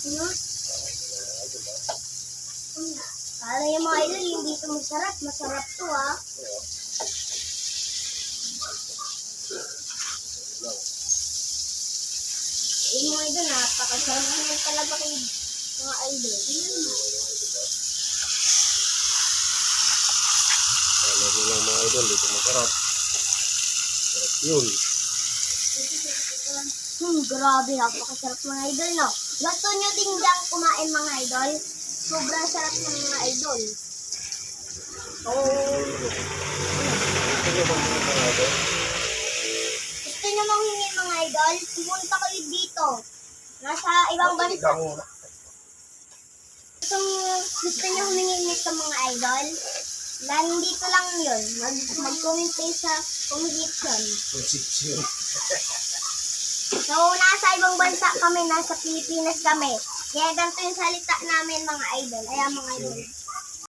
Ano? Para yung mga idol, hindi ito masarap. Masarap to ah. Yung mga idol, napakasarap naman talaga kay mga idol. Lagi lang mga idol, dito masarap. Sarap yun. Grabe, napakasarap mga idol, no? Gusto nyo din dyan kumain mga idol? Sobrang sarap ng mga idol. Gusto nyo manghingi mga idol? Pumunta kayo dito. Nasa ibang bansa. Gusto nyo humingi sa mga idol? Nandito lang yun. Mag-comment kayo sa comment section. So, nasa ibang bansa kami, nasa Pilipinas kami. Kaya ganito yung salita namin mga idol. Ayan mga idol.